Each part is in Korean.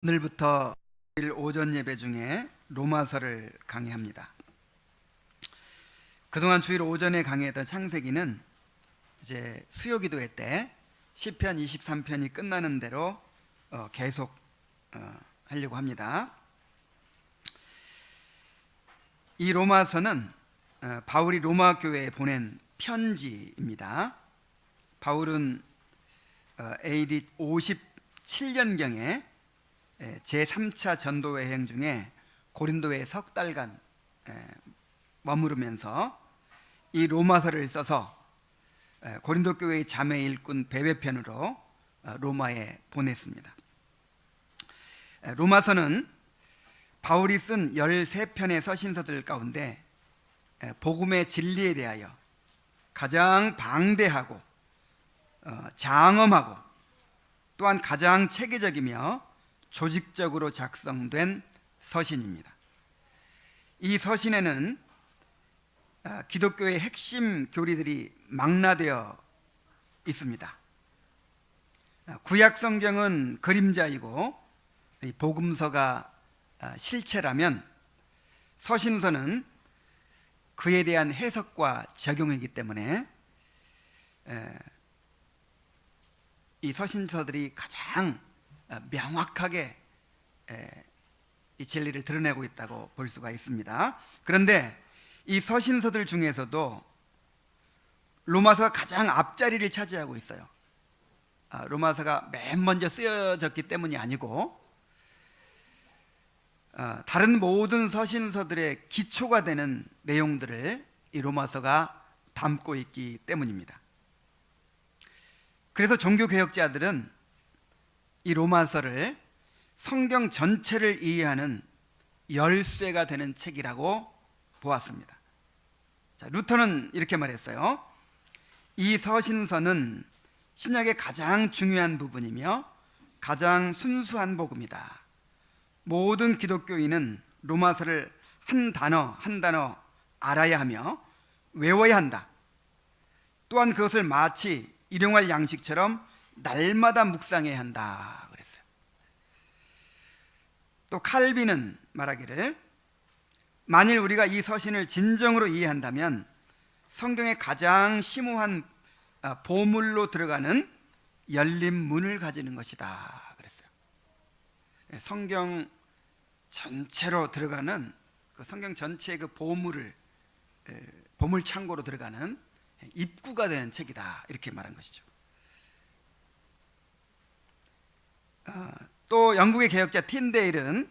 오늘부터 일 오전 예배 중에 로마서를 강의합니다. 그동안 주일 오전에 강의했던 창세기는 이제 수요기도회 때 시편 23편이 끝나는 대로 계속 하려고 합니다. 이 로마서는 바울이 로마 교회에 보낸 편지입니다. 바울은 AD 57년경에 제3차 전도 여행 중에 고린도에 석 달간 머무르면서 이 로마서를 써서 고린도 교회의 자매 일꾼 베베편으로 로마에 보냈습니다. 로마서는 바울이 쓴 13편의 서신서들 가운데 복음의 진리에 대하여 가장 방대하고 장엄하고 또한 가장 체계적이며 조직적으로 작성된 서신입니다. 이 서신에는 기독교의 핵심 교리들이 망라되어 있습니다. 구약 성경은 그림자이고 복음서가 실체라면 서신서는 그에 대한 해석과 적용이기 때문에 이 서신서들이 가장 명확하게 이 진리를 드러내고 있다고 볼 수가 있습니다. 그런데 이 서신서들 중에서도 로마서가 가장 앞자리를 차지하고 있어요. 로마서가 맨 먼저 쓰여졌기 때문이 아니고 다른 모든 서신서들의 기초가 되는 내용들을 이 로마서가 담고 있기 때문입니다. 그래서 종교개혁자들은 이 로마서를 성경 전체를 이해하는 열쇠가 되는 책이라고 보았습니다. 자, 루터는 이렇게 말했어요. 이 서신서는 신약의 가장 중요한 부분이며 가장 순수한 복음이다. 모든 기독교인은 로마서를 한 단어 한 단어 알아야 하며 외워야 한다. 또한 그것을 마치 일용할 양식처럼 날마다 묵상해야 한다 그랬어요. 또 칼빈은 말하기를 만일 우리가 이 서신을 진정으로 이해한다면 성경의 가장 심오한 보물로 들어가는 열린 문을 가지는 것이다 그랬어요. 성경 전체로 들어가는 그 성경 전체의 그 보물을 보물 창고로 들어가는 입구가 되는 책이다 이렇게 말한 것이죠. 또 영국의 개혁자 틴데일은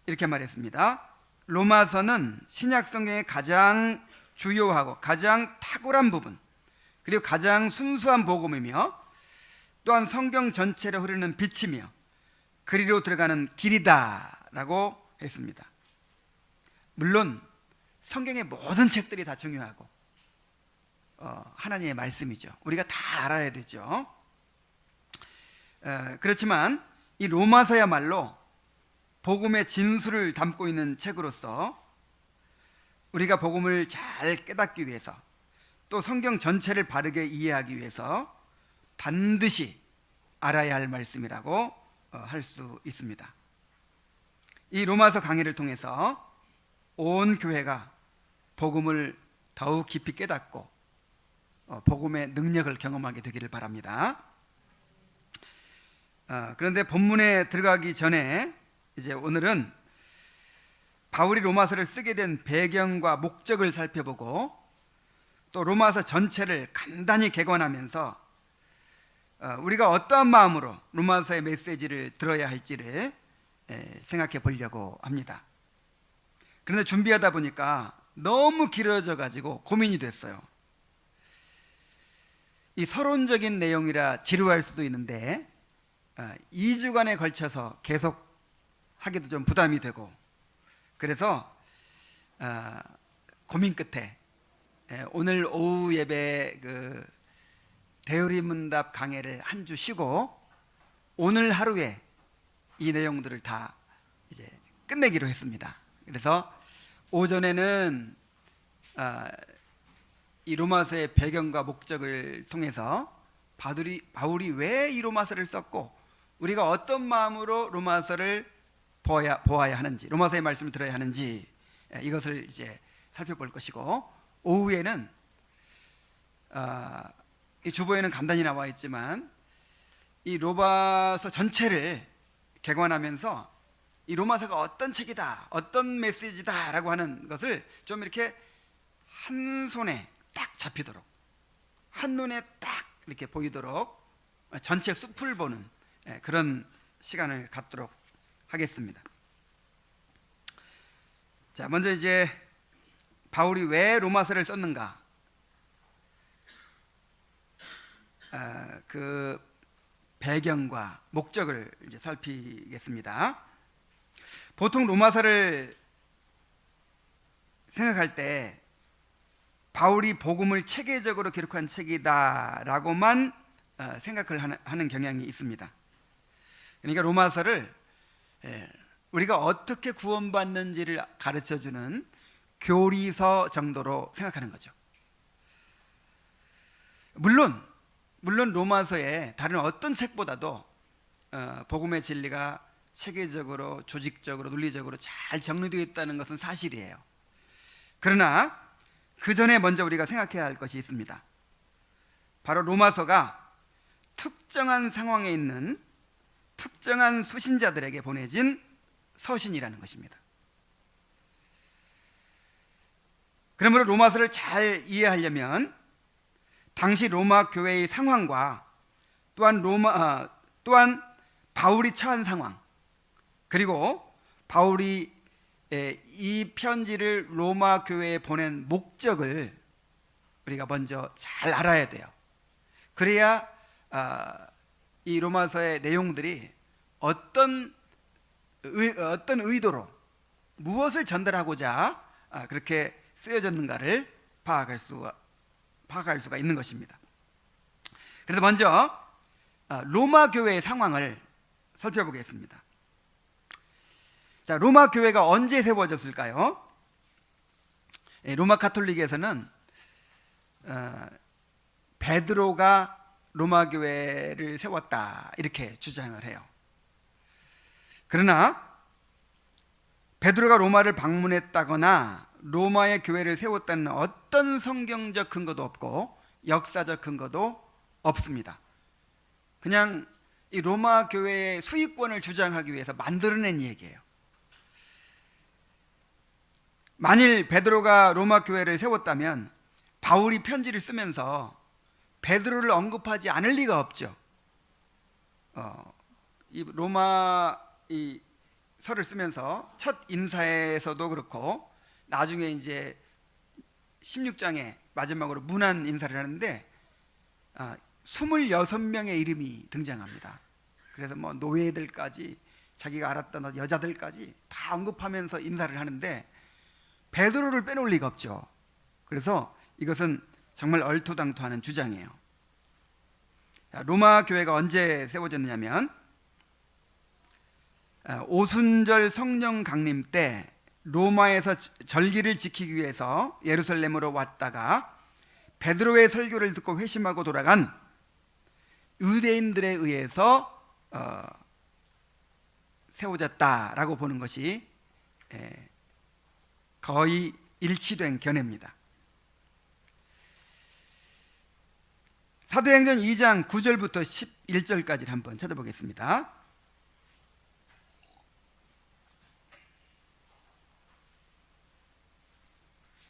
이렇게 말했습니다. 로마서는 신약 성경의 가장 주요하고 가장 탁월한 부분 그리고 가장 순수한 복음이며 또한 성경 전체로 흐르는 빛이며 그리로 들어가는 길이다라고 했습니다. 물론 성경의 모든 책들이 다 중요하고 하나님의 말씀이죠. 우리가 다 알아야 되죠. 그렇지만 이 로마서야말로 복음의 진수를 담고 있는 책으로서 우리가 복음을 잘 깨닫기 위해서 또 성경 전체를 바르게 이해하기 위해서 반드시 알아야 할 말씀이라고 할 수 있습니다. 이 로마서 강의를 통해서 온 교회가 복음을 더욱 깊이 깨닫고 복음의 능력을 경험하게 되기를 바랍니다. 그런데 본문에 들어가기 전에 이제 오늘은 바울이 로마서를 쓰게 된 배경과 목적을 살펴보고 또 로마서 전체를 간단히 개관하면서 우리가 어떠한 마음으로 로마서의 메시지를 들어야 할지를 생각해 보려고 합니다. 그런데 준비하다 보니까 너무 길어져 가지고 고민이 됐어요. 이 서론적인 내용이라 지루할 수도 있는데 2주간에 걸쳐서 계속 하기도 좀 부담이 되고 그래서 고민 끝에 오늘 오후 예배 그 대우리문답 강해를 한 주 쉬고 오늘 하루에 이 내용들을 다 이제 끝내기로 했습니다. 그래서 오전에는 이 로마서의 배경과 목적을 통해서 바울이 왜 이 로마서를 썼고 우리가 어떤 마음으로 로마서를 보아야 하는지, 로마서의 말씀을 들어야 하는지, 이것을 이제 살펴볼 것이고, 오후에는 이 주보에는 간단히 나와 있지만 이 로마서 전체를 개관하면서 이 로마서가 어떤 책이다, 어떤 메시지다라고 하는 것을 좀 이렇게 한 손에 딱 잡히도록, 한 눈에 딱 이렇게 보이도록 전체 숲을 보는 그런 시간을 갖도록 하겠습니다. 자, 먼저 이제 바울이 왜 로마서를 썼는가, 그 배경과 목적을 이제 살피겠습니다. 보통 로마서를 생각할 때 바울이 복음을 체계적으로 기록한 책이다라고만 생각을 하는 경향이 있습니다. 그러니까 로마서를 우리가 어떻게 구원받는지를 가르쳐주는 교리서 정도로 생각하는 거죠. 물론 로마서에 다른 어떤 책보다도 복음의 진리가 체계적으로, 조직적으로, 논리적으로 잘 정리되어 있다는 것은 사실이에요. 그러나 그 전에 먼저 우리가 생각해야 할 것이 있습니다. 바로 로마서가 특정한 상황에 있는 특정한 수신자들에게 보내진 서신이라는 것입니다. 그러므로 로마서를 잘 이해하려면 당시 로마 교회의 상황과 또한 바울이 처한 상황, 그리고 바울이 이 편지를 로마 교회에 보낸 목적을 우리가 먼저 잘 알아야 돼요. 그래야 이 로마서의 내용들이 어떤 의도로 무엇을 전달하고자 그렇게 쓰여졌는가를 파악할 수가 있는 것입니다. 그래서 먼저 로마 교회의 상황을 살펴보겠습니다. 자, 로마 교회가 언제 세워졌을까요? 로마 가톨릭에서는 베드로가 로마 교회를 세웠다 이렇게 주장을 해요. 그러나 베드로가 로마를 방문했다거나 로마의 교회를 세웠다는 어떤 성경적 근거도 없고 역사적 근거도 없습니다. 그냥 이 로마 교회의 수익권을 주장하기 위해서 만들어낸 얘기예요. 만일 베드로가 로마 교회를 세웠다면 바울이 편지를 쓰면서 베드로를 언급하지 않을 리가 없죠. 이 로마 이 서를 쓰면서 첫 인사에서도 그렇고 나중에 이제 16장에 마지막으로 문안 인사를 하는데 26명의 이름이 등장합니다. 그래서 뭐 노예들까지, 자기가 알았던 여자들까지 다 언급하면서 인사를 하는데 베드로를 빼놓을 리가 없죠. 그래서 이것은 정말 얼토당토하는 주장이에요. 로마 교회가 언제 세워졌느냐면 오순절 성령 강림 때 로마에서 절기를 지키기 위해서 예루살렘으로 왔다가 베드로의 설교를 듣고 회심하고 돌아간 유대인들에 의해서 세워졌다라고 보는 것이 거의 일치된 견해입니다. 사도행전 2장 9절부터 11절까지를 한번 찾아보겠습니다.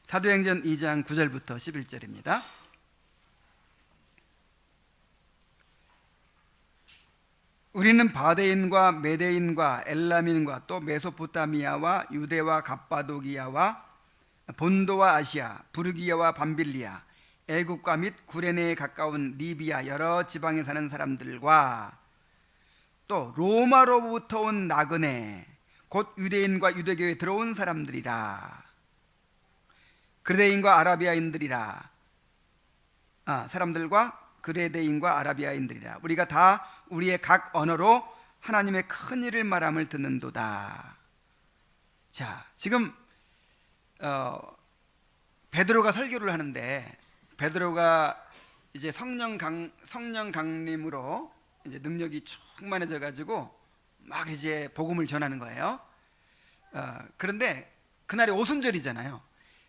사도행전 2장 9절부터 11절입니다. 우리는 바데인과 메데인과 엘라민과 또 메소포타미아와 유대와 갑바도기아와 본도와 아시아, 부르기아와 밤빌리아, 애국과 및 구레네에 가까운 리비아 여러 지방에 사는 사람들과 또 로마로부터 온 나그네 곧 유대인과 유대교에 들어온 사람들이라. 그레데인과 아라비아인들이라. 사람들과 그레데인과 아라비아인들이라. 우리가 다 우리의 각 언어로 하나님의 큰 일을 말함을 듣는도다. 자, 지금 베드로가 설교를 하는데 베드로가 이제 성령 강림으로 이제 능력이 충만해져 가지고 막 이제 복음을 전하는 거예요. 그런데 그날이 오순절이잖아요.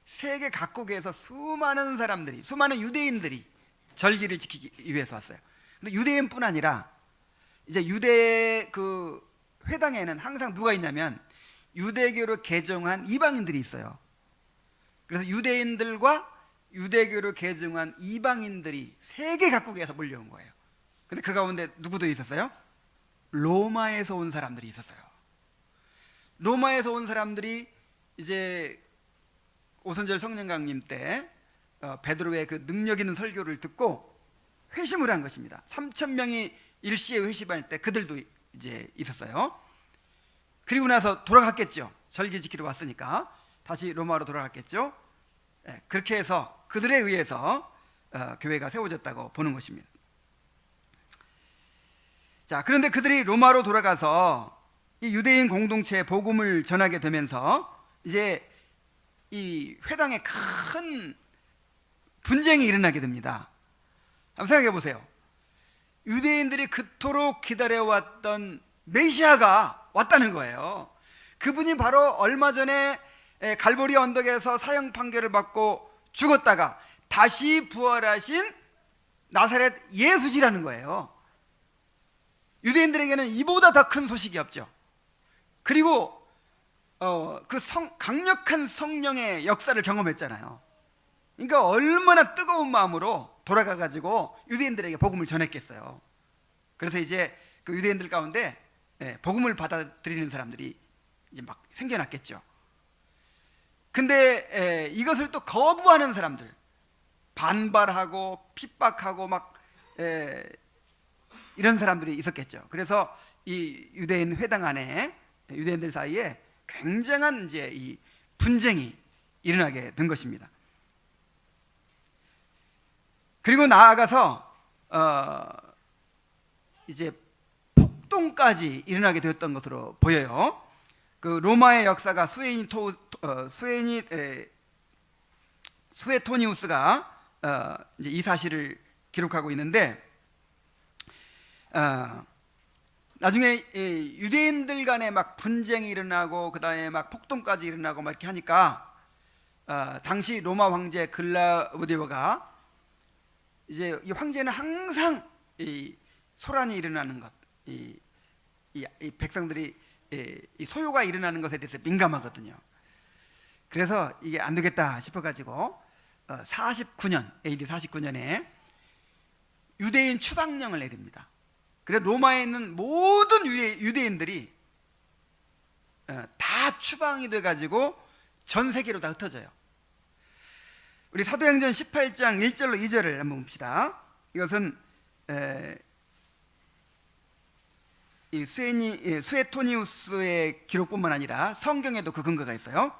세계 각국에서 수많은 사람들이, 수많은 유대인들이 절기를 지키기 위해서 왔어요. 근데 유대인뿐 아니라 이제 유대 그 회당에는 항상 누가 있냐면 유대교로 개종한 이방인들이 있어요. 그래서 유대인들과 유대교로 개종한 이방인들이 세계 각국에서 몰려온 거예요. 근데 그 가운데 누구도 있었어요? 로마에서 온 사람들이 있었어요. 로마에서 온 사람들이 이제 오순절 성령 강림 때 베드로의 그 능력 있는 설교를 듣고 회심을 한 것입니다. 3,000명이 일시에 회심할 때 그들도 이제 있었어요. 그리고 나서 돌아갔겠죠. 절기 지키러 왔으니까 다시 로마로 돌아갔겠죠. 그렇게 해서 그들에 의해서 교회가 세워졌다고 보는 것입니다. 자, 그런데 그들이 로마로 돌아가서 이 유대인 공동체에 복음을 전하게 되면서 이제 이 회당에 큰 분쟁이 일어나게 됩니다. 한번 생각해 보세요. 유대인들이 그토록 기다려왔던 메시아가 왔다는 거예요. 그분이 바로 얼마 전에 갈보리 언덕에서 사형 판결을 받고 죽었다가 다시 부활하신 나사렛 예수시라는 거예요. 유대인들에게는 이보다 더 큰 소식이 없죠. 그리고 강력한 성령의 역사를 경험했잖아요. 그러니까 얼마나 뜨거운 마음으로 돌아가 가지고 유대인들에게 복음을 전했겠어요. 그래서 이제 그 유대인들 가운데 복음을 받아들이는 사람들이 이제 막 생겨났겠죠. 근데 이것을 또 거부하는 사람들, 반발하고 핍박하고 막 이런 사람들이 있었겠죠. 그래서 이 유대인 회당 안에 유대인들 사이에 굉장한 이제 이 분쟁이 일어나게 된 것입니다. 그리고 나아가서 이제 폭동까지 일어나게 되었던 것으로 보여요. 그 로마의 역사가 수에토니우스가 이제 이 사실을 기록하고 있는데, 나중에 유대인들 간에 막 분쟁이 일어나고 그다음에 막 폭동까지 일어나고 막 이렇게 하니까 당시 로마 황제 글라우디오가 이제 이 황제는 항상 이 소란이 일어나는 것, 이 백성들이 이 소요가 일어나는 것에 대해서 민감하거든요. 그래서 이게 안 되겠다 싶어가지고 49년 AD 49년에 유대인 추방령을 내립니다. 그래서 로마에 있는 모든 유대인들이 다 추방이 돼가지고 전 세계로 다 흩어져요. 우리 사도행전 18장 1절로 2절을 한번 봅시다. 이것은 이 수에토니우스의 기록뿐만 아니라 성경에도 그 근거가 있어요.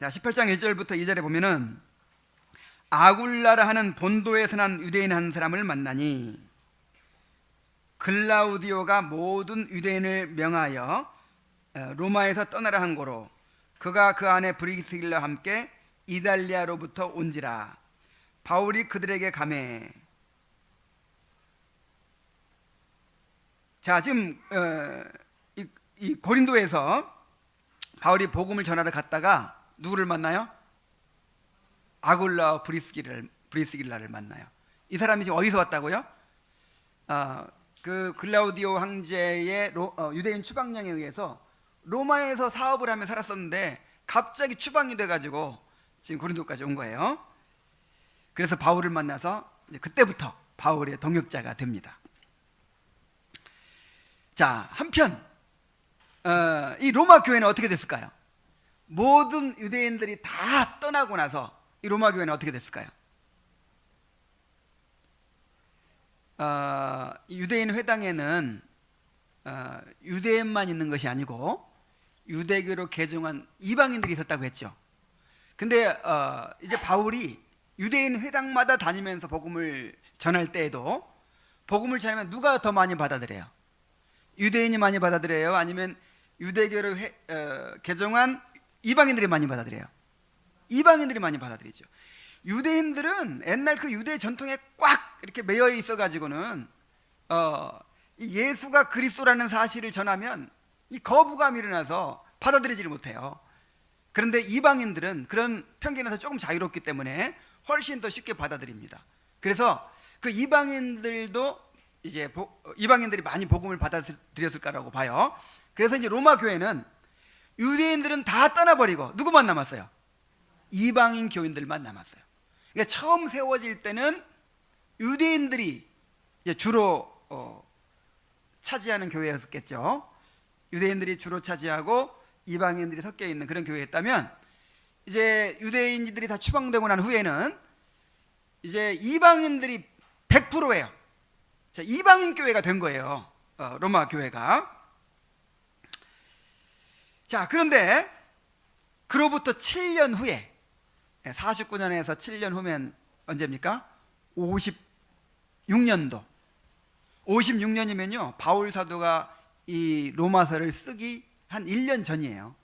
자, 18장 1절부터 2절에 보면은 아굴라라 하는 본도에서 난 유대인 한 사람을 만나니 글라우디오가 모든 유대인을 명하여 로마에서 떠나라 한 고로 그가 그 안에 브리스길라와 함께 이달리아로부터 온지라. 바울이 그들에게 가매. 자, 지금 이 고린도에서 바울이 복음을 전하러 갔다가 누구를 만나요? 아굴라와 브리스길라를 만나요. 이 사람이 지금 어디서 왔다고요? 그 글라우디오 황제의 유대인 추방령에 의해서 로마에서 사업을 하며 살았었는데 갑자기 추방이 돼가지고 지금 고린도까지 온 거예요. 그래서 바울을 만나서 이제 그때부터 바울의 동역자가 됩니다. 자, 한편 이 로마 교회는 어떻게 됐을까요? 모든 유대인들이 다 떠나고 나서 이 로마 교회는 어떻게 됐을까요? 유대인 회당에는 유대인만 있는 것이 아니고 유대교로 개종한 이방인들이 있었다고 했죠. 근데 이제 바울이 유대인 회당마다 다니면서 복음을 전할 때에도 복음을 전하면 누가 더 많이 받아들여요? 유대인이 많이 받아들여요? 아니면 유대교로 개종한 이방인들이 많이 받아들여요? 이방인들이 많이 받아들이죠. 유대인들은 옛날 그 유대 전통에 꽉 이렇게 매여 있어 가지고는 이 예수가 그리스도라는 사실을 전하면 이 거부감이 일어나서 받아들이지를 못해요. 그런데 이방인들은 그런 편견에서 조금 자유롭기 때문에 훨씬 더 쉽게 받아들입니다. 그래서 그 이방인들도 이제 이방인들이 많이 복음을 받아들였을까라고 봐요. 그래서 이제 로마 교회는 유대인들은 다 떠나버리고 누구만 남았어요? 이방인 교인들만 남았어요. 그러니까 처음 세워질 때는 유대인들이 이제 주로 차지하는 교회였겠죠. 유대인들이 주로 차지하고 이방인들이 섞여 있는 그런 교회였다면, 이제 유대인들이 다 추방되고 난 후에는 이제 이방인들이 100%예요. 자, 이방인 교회가 된 거예요. 로마 교회가. 자, 그런데 그로부터 7년 후에, 49년에서 7년 후면 언제입니까? 56년도. 56년이면요 바울 사도가 이 로마서를 쓰기 한 1년 전이에요.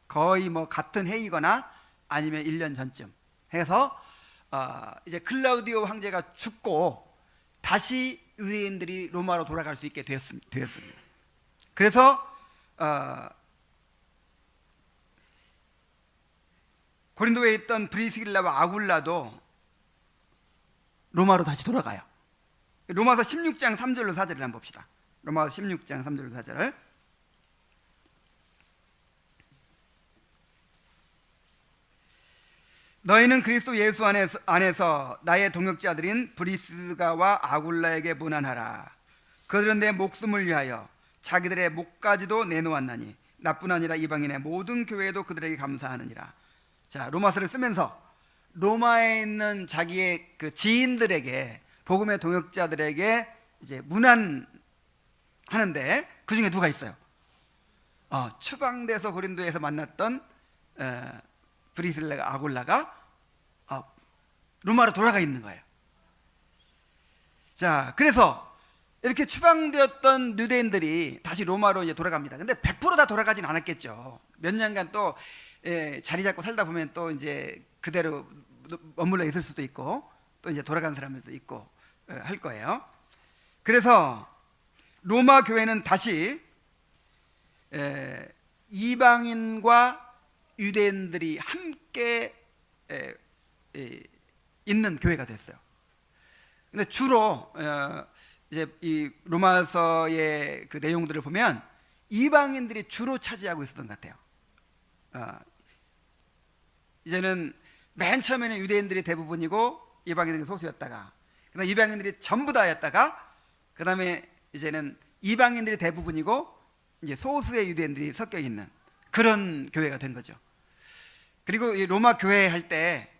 거의 뭐 같은 해이거나 아니면 1년 전쯤 해서 이제 클라우디오 황제가 죽고 다시 유대인들이 로마로 돌아갈 수 있게 되었습니다. 그래서 고린도에 있던 브리스길라와 아굴라도 로마로 다시 돌아가요. 로마서 16장 3절로 4절을 한번 봅시다. 로마서 16장 3절로 4절. 너희는 그리스도 예수 안에서 나의 동역자들인 브리스가와 아굴라에게 문안하라. 그들은 내 목숨을 위하여 자기들의 목까지도 내놓았나니 나뿐 아니라 이방인의 모든 교회도 그들에게 감사하느니라. 자, 로마서를 쓰면서 로마에 있는 자기의 그 지인들에게, 복음의 동역자들에게 이제 문안하는데 그 중에 누가 있어요? 추방돼서 고린도에서 만났던 브리슬라가 아굴라가 로마로 돌아가 있는 거예요. 자, 그래서 이렇게 추방되었던 유대인들이 다시 로마로 이제 돌아갑니다. 근데 100%다 돌아가진 않았겠죠. 몇 년간 또 자리 잡고 살다 보면 또 이제 그대로 머물러 있을 수도 있고 또 이제 돌아간 사람들도 있고 할 거예요. 그래서 로마 교회는 다시 이방인과 유대인들이 함께 있는 교회가 됐어요. 근데 주로 이제 이 로마서의 그 내용들을 보면 이방인들이 주로 차지하고 있었던 것 같아요. 이제는 맨 처음에는 유대인들이 대부분이고 이방인들이 소수였다가, 그다음에 이방인들이 전부 다였다가, 그다음에 이제는 이방인들이 대부분이고 이제 소수의 유대인들이 섞여 있는 그런 교회가 된 거죠. 그리고 이 로마 교회 할 때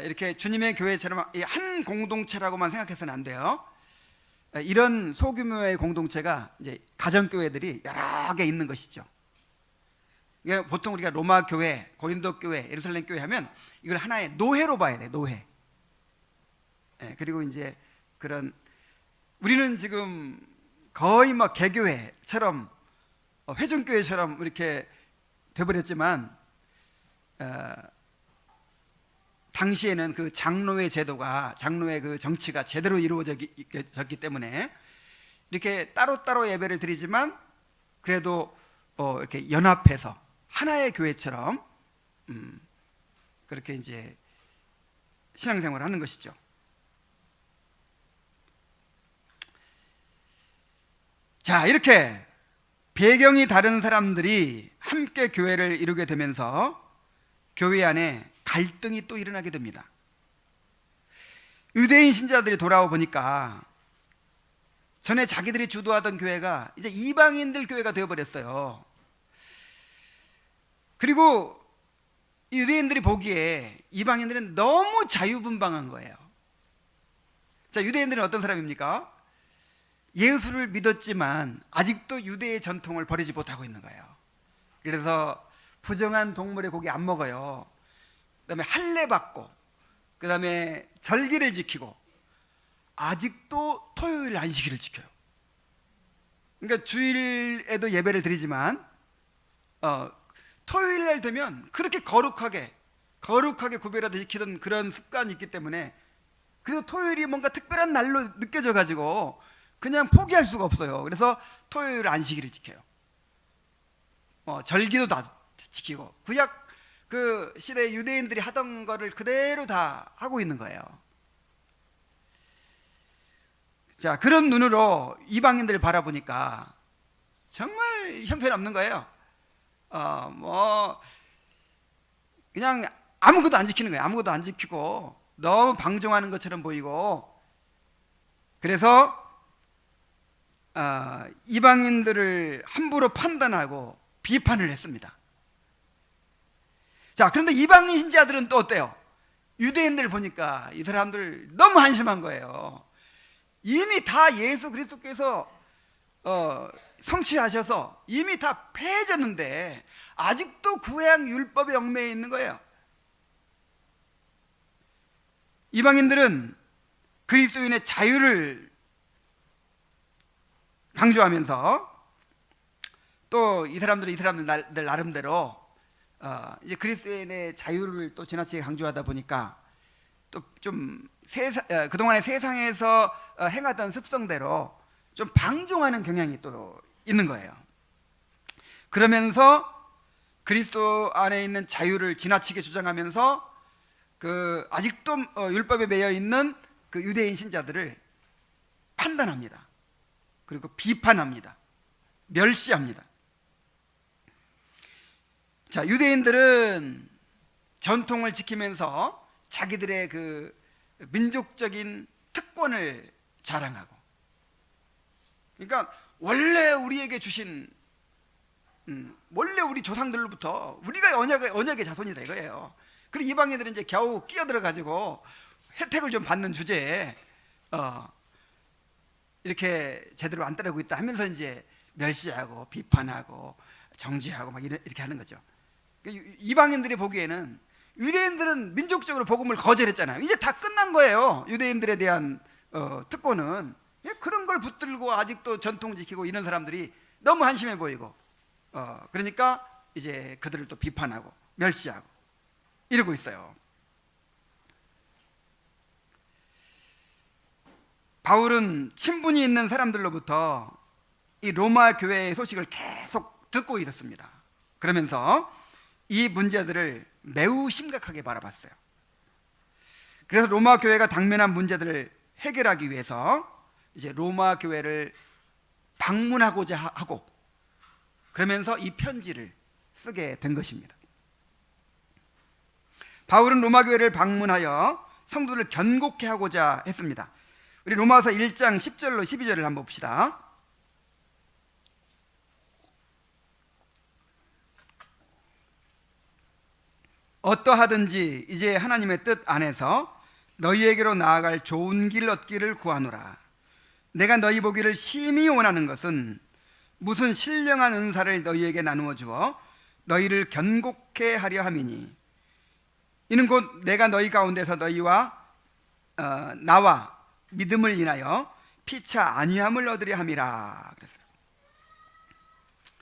이렇게 주님의 교회처럼 한 공동체라고만 생각해서는 안 돼요. 이런 소규모의 공동체가 이제 가정 교회들이 여러 개 있는 것이죠. 보통 우리가 로마 교회, 고린도 교회, 예루살렘 교회 하면 이걸 하나의 노회로 봐야 돼. 노회. 그리고 이제 그런 우리는 지금 거의 막 개교회처럼 회중교회처럼 이렇게 돼버렸지만 당시에는 그 장로의 제도가, 장로의 그 정치가 제대로 이루어졌기 때문에 이렇게 따로따로 예배를 드리지만 그래도 이렇게 연합해서 하나의 교회처럼 그렇게 이제 신앙생활을 하는 것이죠. 자, 이렇게 배경이 다른 사람들이 함께 교회를 이루게 되면서 교회 안에 갈등이 또 일어나게 됩니다. 유대인 신자들이 돌아와 보니까 전에 자기들이 주도하던 교회가 이제 이방인들 교회가 되어버렸어요. 그리고 유대인들이 보기에 이방인들은 너무 자유분방한 거예요. 자, 유대인들은 어떤 사람입니까? 예수를 믿었지만 아직도 유대의 전통을 버리지 못하고 있는 거예요. 그래서 부정한 동물의 고기 안 먹어요. 그다음에 할례 받고, 그다음에 절기를 지키고, 아직도 토요일 안식일을 지켜요. 그러니까 주일에도 예배를 드리지만 토요일 날 되면 그렇게 거룩하게 거룩하게 구별하듯 지키던 그런 습관이 있기 때문에, 그래도 토요일이 뭔가 특별한 날로 느껴져 가지고 그냥 포기할 수가 없어요. 그래서 토요일 안식일을 지켜요. 절기도 다 지키고, 구약 그 시대 유대인들이 하던 거를 그대로 다 하고 있는 거예요. 자, 그런 눈으로 이방인들을 바라보니까 정말 형편없는 거예요. 그냥 아무것도 안 지키는 거예요. 아무것도 안 지키고 너무 방종하는 것처럼 보이고, 그래서 이방인들을 함부로 판단하고 비판을 했습니다. 자, 그런데 이방인 신자들은 또 어때요? 유대인들 보니까 이 사람들 너무 한심한 거예요. 이미 다 예수 그리스도께서 성취하셔서 이미 다 패해졌는데 아직도 구약 율법에 얽매여 있는 거예요. 이방인들은 그리스도인의 자유를 강조하면서, 또 이 사람들 나름대로 이제 그리스도인의 자유를 또 지나치게 강조하다 보니까 또 좀 그동안의 세상에서 행하던 습성대로 좀 방종하는 경향이 또 있는 거예요. 그러면서 그리스도 안에 있는 자유를 지나치게 주장하면서 그 아직도 율법에 매여 있는 그 유대인 신자들을 판단합니다. 그리고 비판합니다. 멸시합니다. 자, 유대인들은 전통을 지키면서 자기들의 그 민족적인 특권을 자랑하고, 그러니까 원래 우리에게 주신 원래 우리 조상들로부터 우리가 언약의 자손이다 이거예요. 그리고 이방인들은 이제 겨우 끼어들어 가지고 혜택을 좀 받는 주제에 이렇게 제대로 안 따르고 있다 하면서 이제 멸시하고 비판하고 정죄하고 막 이렇게 하는 거죠. 이방인들이 보기에는 유대인들은 민족적으로 복음을 거절했잖아요. 이제 다 끝난 거예요. 유대인들에 대한 특권은. 그런 걸 붙들고 아직도 전통 지키고 이런 사람들이 너무 한심해 보이고, 그러니까 이제 그들을 또 비판하고 멸시하고 이러고 있어요. 바울은 친분이 있는 사람들로부터 이 로마 교회의 소식을 계속 듣고 있었습니다. 그러면서 이 문제들을 매우 심각하게 바라봤어요. 그래서 로마 교회가 당면한 문제들을 해결하기 위해서 이제 로마 교회를 방문하고자 하고, 그러면서 이 편지를 쓰게 된 것입니다. 바울은 로마 교회를 방문하여 성도를 견고케 하고자 했습니다. 우리 로마서 1장 10절로 12절을 한번 봅시다. 어떠하든지 이제 하나님의 뜻 안에서 너희에게로 나아갈 좋은 길 얻기를 구하노라. 내가 너희 보기를 심히 원하는 것은 무슨 신령한 은사를 너희에게 나누어 주어 너희를 견고케 하려 함이니, 이는 곧 내가 너희 가운데서 너희와 나와 믿음을 인하여 피차 아니함을 얻으려 함이라 그랬어요.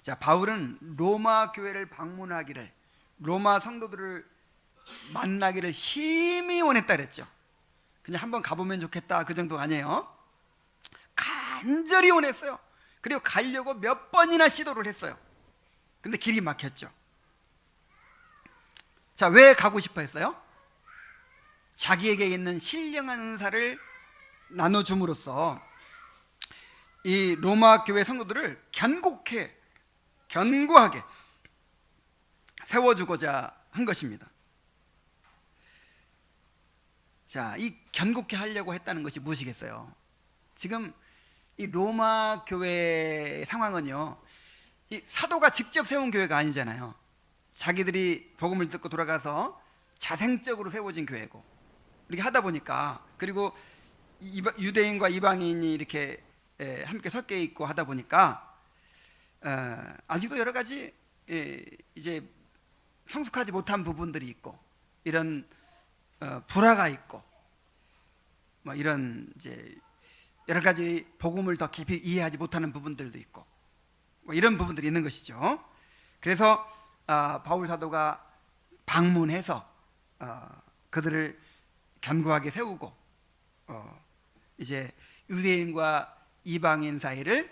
자, 바울은 로마 교회를 방문하기를, 로마 성도들을 만나기를 심히 원했다 그랬죠. 그냥 한번 가보면 좋겠다 그 정도 아니에요. 간절히 원했어요. 그리고 가려고 몇 번이나 시도를 했어요. 근데 길이 막혔죠. 자, 왜 가고 싶어 했어요? 자기에게 있는 신령한 은사를 나눠줌으로써 이 로마 교회 성도들을 견고하게 세워주고자 한 것입니다. 자, 이 견고케 하려고 했다는 것이 무엇이겠어요? 지금 이 로마 교회의 상황은요, 이 사도가 직접 세운 교회가 아니잖아요. 자기들이 복음을 듣고 돌아가서 자생적으로 세워진 교회고, 이렇게 하다 보니까, 그리고 유대인과 이방인이 이렇게 함께 섞여 있고 하다 보니까 아직도 여러 가지 이제 성숙하지 못한 부분들이 있고, 이런 불화가 있고, 뭐 이런 이제 여러 가지 복음을 더 깊이 이해하지 못하는 부분들도 있고, 뭐 이런 부분들이 있는 것이죠. 그래서 바울 사도가 방문해서 그들을 견고하게 세우고 이제 유대인과 이방인 사이를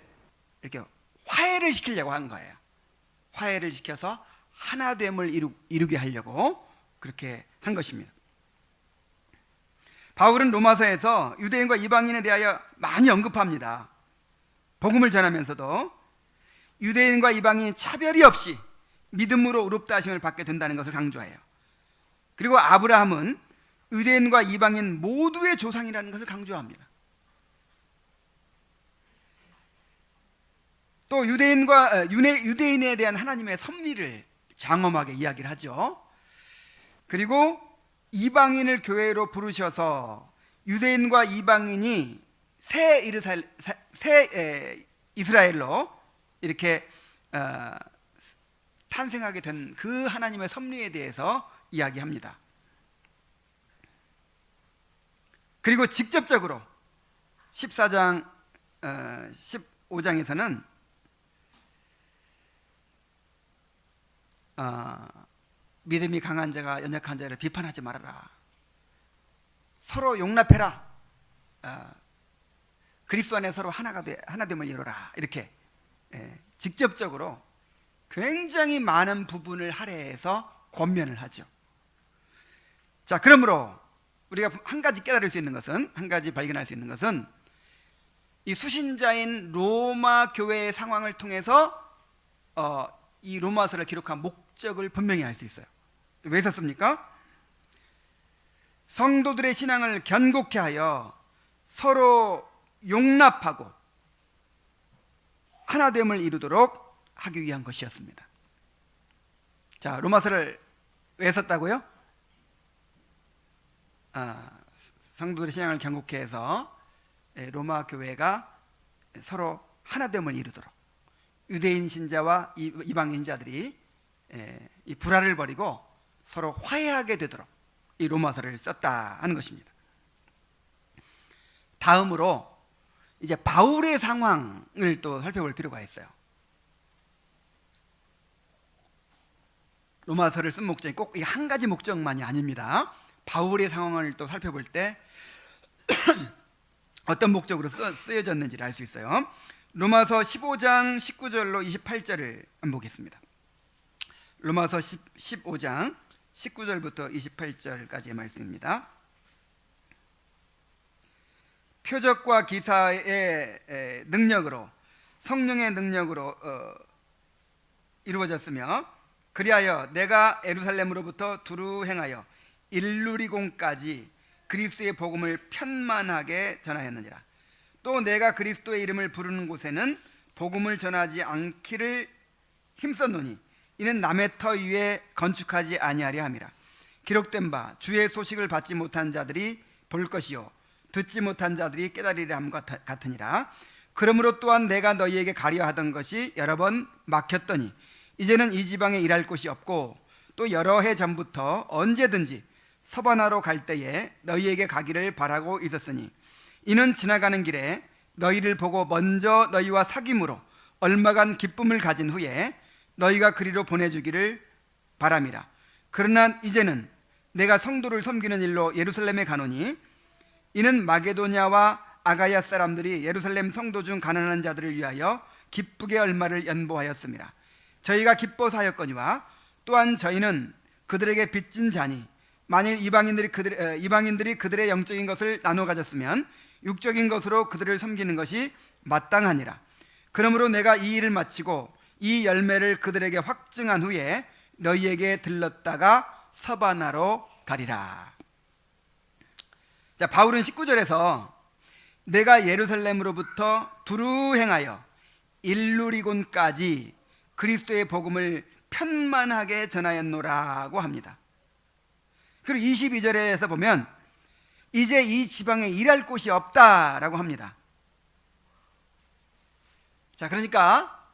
이렇게 화해를 시키려고 한 거예요. 화해를 시켜서 하나됨을 이루게 하려고 그렇게 한 것입니다. 바울은 로마서에서 유대인과 이방인에 대하여 많이 언급합니다. 복음을 전하면서도 유대인과 이방인이 차별이 없이 믿음으로 의롭다 하심을 받게 된다는 것을 강조해요. 그리고 아브라함은 유대인과 이방인 모두의 조상이라는 것을 강조합니다. 또 유대인에 대한 하나님의 섭리를 장엄하게 이야기를 하죠. 그리고 이방인을 교회로 부르셔서 유대인과 이방인이 새 이스라엘로 이렇게 탄생하게 된 그 하나님의 섭리에 대해서 이야기합니다. 그리고 직접적으로 14장 15장에서는 믿음이 강한 자가 연약한 자를 비판하지 말아라, 서로 용납해라, 그리스도 안에 서로 하나됨을 이루라, 이렇게 직접적으로 굉장히 많은 부분을 할애해서 권면을 하죠. 자, 그러므로 우리가 한 가지 깨달을 수 있는 것은, 한 가지 발견할 수 있는 것은, 이 수신자인 로마 교회의 상황을 통해서 이 로마서를 기록한 목적을 분명히 알 수 있어요. 왜 썼습니까? 성도들의 신앙을 견고케 하여 서로 용납하고 하나됨을 이루도록 하기 위한 것이었습니다. 자, 로마서를 왜 썼다고요? 성도들의 신앙을 견고케 해서 로마 교회가 서로 하나됨을 이루도록, 유대인 신자와 이방인 자들이 이 불화를 버리고 서로 화해하게 되도록 이 로마서를 썼다 하는 것입니다. 다음으로 이제 바울의 상황을 또 살펴볼 필요가 있어요. 로마서를 쓴 목적이 꼭 이 한 가지 목적만이 아닙니다. 바울의 상황을 또 살펴볼 때 어떤 목적으로 쓰여졌는지를 알 수 있어요. 로마서 15장 19절로 28절을 한번 보겠습니다. 로마서 15장 19절부터 28절까지의 말씀입니다. 표적과 기사의 능력으로, 성령의 능력으로 이루어졌으며, 그리하여 내가 예루살렘으로부터 두루 행하여 일루리공까지 그리스도의 복음을 편만하게 전하였느니라. 또 내가 그리스도의 이름을 부르는 곳에는 복음을 전하지 않기를 힘썼노니 이는 남의 터 위에 건축하지 아니하려 함이라. 기록된 바 주의 소식을 받지 못한 자들이 볼 것이요 듣지 못한 자들이 깨달으리라 함과 같으니라. 그러므로 또한 내가 너희에게 가려 하던 것이 여러 번 막혔더니 이제는 이 지방에 일할 곳이 없고, 또 여러 해 전부터 언제든지 서바나로 갈 때에 너희에게 가기를 바라고 있었으니 이는 지나가는 길에 너희를 보고 먼저 너희와 사귐으로 얼마간 기쁨을 가진 후에 너희가 그리로 보내주기를 바람이라. 그러나 이제는 내가 성도를 섬기는 일로 예루살렘에 가노니 이는 마게도냐와 아가야 사람들이 예루살렘 성도 중 가난한 자들을 위하여 기쁘게 얼마를 연보하였습니다. 저희가 기뻐서 하였거니와 또한 저희는 그들에게 빚진 자니 만일 이방인들이 그들의 영적인 것을 나눠 가졌으면 육적인 것으로 그들을 섬기는 것이 마땅하니라. 그러므로 내가 이 일을 마치고 이 열매를 그들에게 확증한 후에 너희에게 들렀다가 서바나로 가리라. 자, 바울은 19절에서 내가 예루살렘으로부터 두루 행하여 일루리곤까지 그리스도의 복음을 편만하게 전하였노라고 합니다. 그리고 22절에서 보면 이제 이 지방에 일할 곳이 없다라고 합니다. 자, 그러니까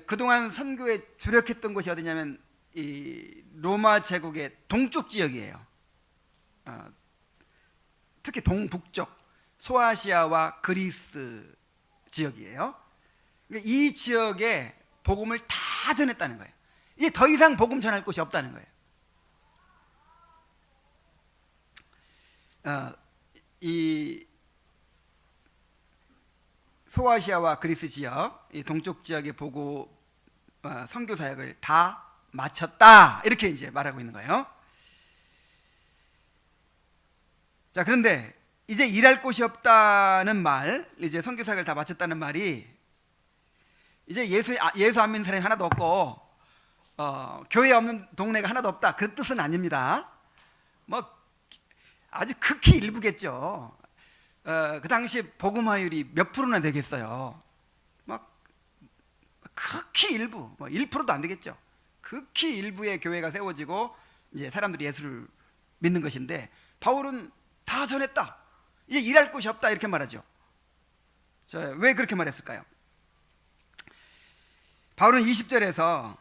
그동안 선교에 주력했던 곳이 어디냐면 이 로마 제국의 동쪽 지역이에요. 특히 동북쪽 소아시아와 그리스 지역이에요. 이 지역에 복음을 다 전했다는 거예요. 이제 더 이상 복음 전할 곳이 없다는 거예요. 이 소아시아와 그리스 지역, 이 동쪽 지역의 보고 선교 사역을 다 마쳤다, 이렇게 이제 말하고 있는 거예요. 자, 그런데 이제 일할 곳이 없다는 말, 이제 선교 사역을 다 마쳤다는 말이 이제 예수 안 믿는 사람이 하나도 없고 교회 없는 동네가 하나도 없다, 그 뜻은 아닙니다. 뭐 아주 극히 일부겠죠. 그 당시 복음화율이 몇 프로나 되겠어요. 막 극히 일부, 뭐 1%도 안 되겠죠. 극히 일부의 교회가 세워지고 이제 사람들이 예수를 믿는 것인데, 바울은 다 전했다, 이제 일할 곳이 없다, 이렇게 말하죠. 자, 왜 그렇게 말했을까요? 바울은 20절에서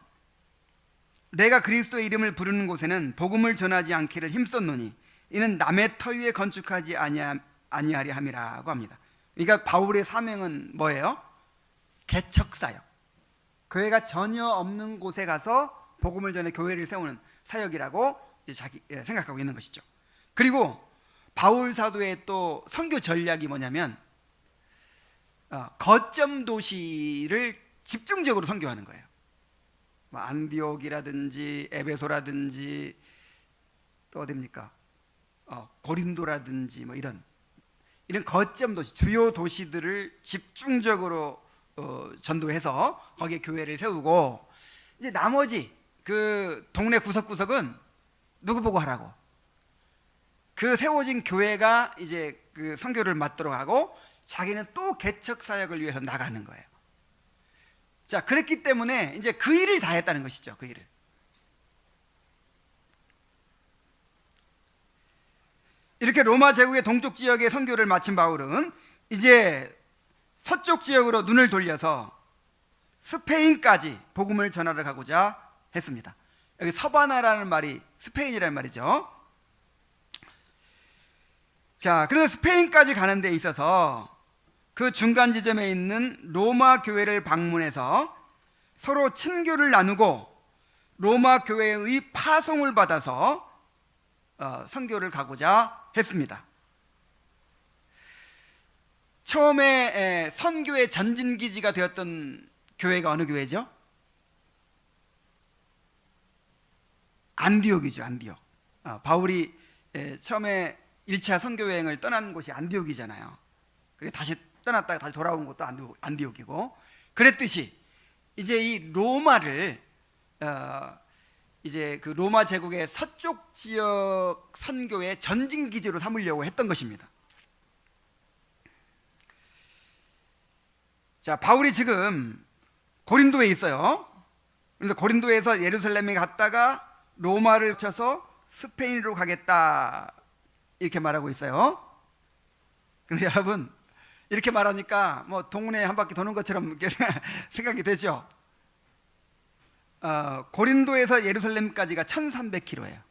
내가 그리스도의 이름을 부르는 곳에는 복음을 전하지 않기를 힘썼노니 이는 남의 터 위에 건축하지 아니하리 함이라고 합니다. 그러니까 바울의 사명은 뭐예요? 개척사역, 교회가 전혀 없는 곳에 가서 복음을 전해 교회를 세우는 사역이라고 자기 생각하고 있는 것이죠. 그리고 바울 사도의 또 선교 전략이 뭐냐면 거점 도시를 집중적으로 선교하는 거예요. 뭐 안디옥이라든지 에베소라든지 또 어디입니까? 고린도라든지 뭐 이런 거점 도시, 주요 도시들을 집중적으로 전도해서 거기에 교회를 세우고, 이제 나머지 그 동네 구석구석은 누구 보고 하라고? 그 세워진 교회가 이제 그 선교를 맡도록 하고, 자기는 또 개척 사역을 위해서 나가는 거예요. 자, 그랬기 때문에 이제 그 일을 다 했다는 것이죠. 그 일을. 이렇게 로마 제국의 동쪽 지역의 선교를 마친 바울은 이제 서쪽 지역으로 눈을 돌려서 스페인까지 복음을 전하러 가고자 했습니다. 여기 서바나라는 말이 스페인이라는 말이죠. 자, 그래서 스페인까지 가는 데 있어서 그 중간 지점에 있는 로마 교회를 방문해서 서로 친교를 나누고 로마 교회의 파송을 받아서 선교를 가고자 했습니다. 처음에 선교의 전진기지가 되었던 교회가 어느 교회죠? 안디옥이죠. 안디옥. 바울이 처음에 1차 선교 여행을 떠난 곳이 안디옥이잖아요. 그래 다시 떠났다가 다시 돌아온 것도 안디옥이고, 그랬듯이 이제 이 로마를 이제 그 로마 제국의 서쪽 지역 선교의 전진 기지로 삼으려고 했던 것입니다. 자, 바울이 지금 고린도에 있어요. 그래서 고린도에서 예루살렘에 갔다가 로마를 쳐서 스페인으로 가겠다, 이렇게 말하고 있어요. 근데 여러분, 이렇게 말하니까 뭐 동네 한 바퀴 도는 것처럼 생각이 되죠. 고린도에서 예루살렘까지가 1300km예요.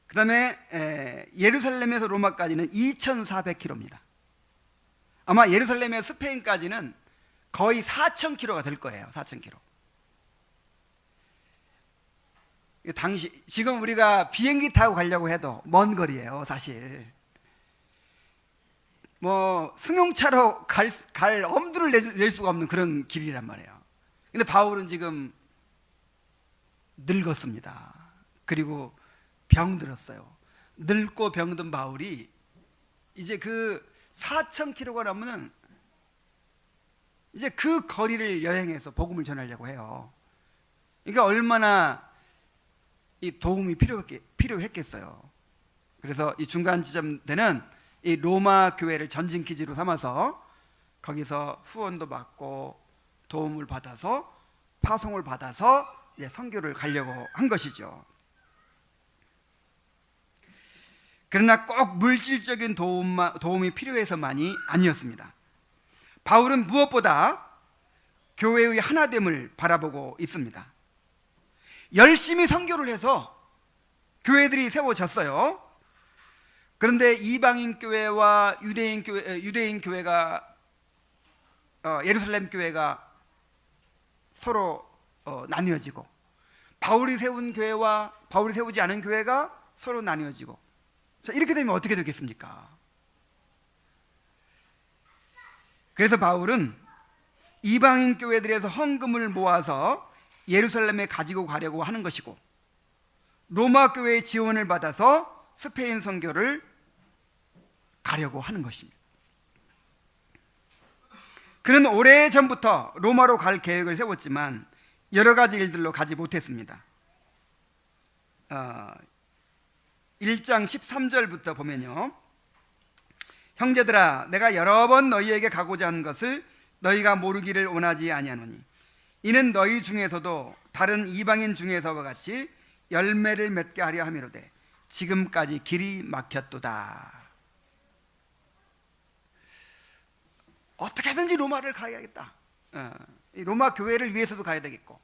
그 다음에 예루살렘에서 로마까지는 2400km입니다. 아마 예루살렘에서 스페인까지는 거의 4000km가 될 거예요. 4000km. 당시 지금 우리가 비행기 타고 가려고 해도 먼 거리예요, 사실. 뭐 승용차로 갈 엄두를 낼 수가 없는 그런 길이란 말이에요. 근데 바울은 지금 늙었습니다. 그리고 병들었어요. 늙고 병든 바울이 이제 그 4000km가 넘는 이제 그 거리를 여행해서 복음을 전하려고 해요. 그러니까 얼마나 이 도움이 필요했겠어요. 그래서 이 중간 지점 되는 이 로마 교회를 전진 기지로 삼아서 거기서 후원도 받고 도움을 받아서 파송을 받아서 선교를 가려고 한 것이죠. 그러나 꼭 물질적인 도움이 필요해서만이 아니었습니다. 바울은 무엇보다 교회의 하나됨을 바라보고 있습니다. 열심히 선교를 해서 교회들이 세워졌어요. 그런데 이방인 교회와 유대인 교회가 예루살렘 교회가 서로 나뉘어지고, 바울이 세운 교회와 바울이 세우지 않은 교회가 서로 나뉘어지고, 자, 이렇게 되면 어떻게 되겠습니까? 그래서 바울은 이방인 교회들에서 헌금을 모아서 예루살렘에 가지고 가려고 하는 것이고, 로마 교회의 지원을 받아서 스페인 선교를 가려고 하는 것입니다. 그는 오래전부터 로마로 갈 계획을 세웠지만 여러 가지 일들로 가지 못했습니다. 1장 13절부터 보면요, 형제들아, 내가 여러 번 너희에게 가고자 한 것을 너희가 모르기를 원하지 아니하노니 이는 너희 중에서도 다른 이방인 중에서와 같이 열매를 맺게 하려 함이로되 지금까지 길이 막혔도다. 어떻게든지 로마를 가야겠다. 로마 교회를 위해서도 가야 되겠고,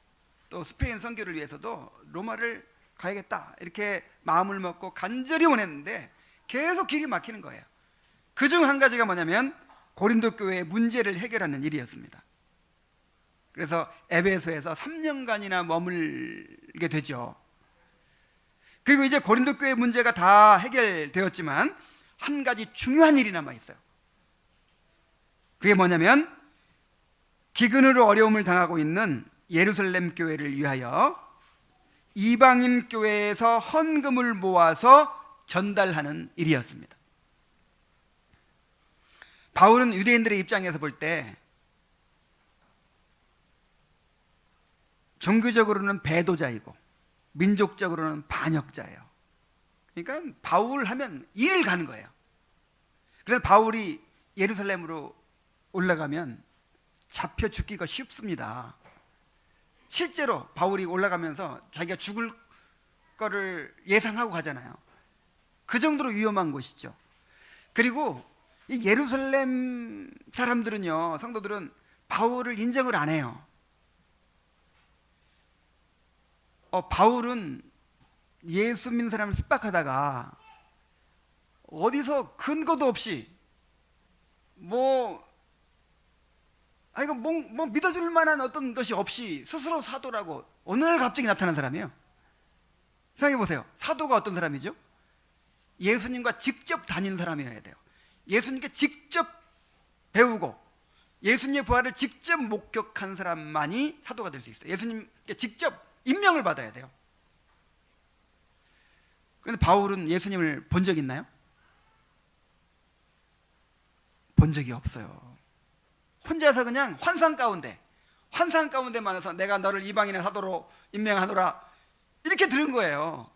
또 스페인 선교를 위해서도 로마를 가야겠다, 이렇게 마음을 먹고 간절히 원했는데 계속 길이 막히는 거예요. 그중 한 가지가 뭐냐면 고린도 교회의 문제를 해결하는 일이었습니다. 그래서 에베소에서 3년간이나 머물게 되죠. 그리고 이제 고린도 교회 문제가 다 해결되었지만 한 가지 중요한 일이 남아 있어요. 그게 뭐냐면 기근으로 어려움을 당하고 있는 예루살렘 교회를 위하여 이방인 교회에서 헌금을 모아서 전달하는 일이었습니다. 바울은 유대인들의 입장에서 볼 때 종교적으로는 배도자이고 민족적으로는 반역자예요. 그러니까 바울 하면 일을 가는 거예요. 그래서 바울이 예루살렘으로 올라가면 잡혀 죽기가 쉽습니다. 실제로 바울이 올라가면서 자기가 죽을 거를 예상하고 가잖아요. 그 정도로 위험한 곳이죠. 그리고 이 예루살렘 사람들은요, 성도들은 바울을 인정을 안 해요. 바울은 예수 믿는 사람을 핍박하다가 어디서 근거도 없이 뭐 믿어줄 만한 어떤 것이 없이 스스로 사도라고 오늘 갑자기 나타난 사람이에요. 생각해 보세요. 사도가 어떤 사람이죠? 예수님과 직접 다닌 사람이어야 돼요. 예수님께 직접 배우고 예수님의 부활을 직접 목격한 사람만이 사도가 될 수 있어요. 예수님께 직접 임명을 받아야 돼요. 그런데 바울은 예수님을 본 적 있나요? 본 적이 없어요. 혼자서 그냥 환상 가운데만 해서 내가 너를 이방인의 사도로 임명하노라, 이렇게 들은 거예요.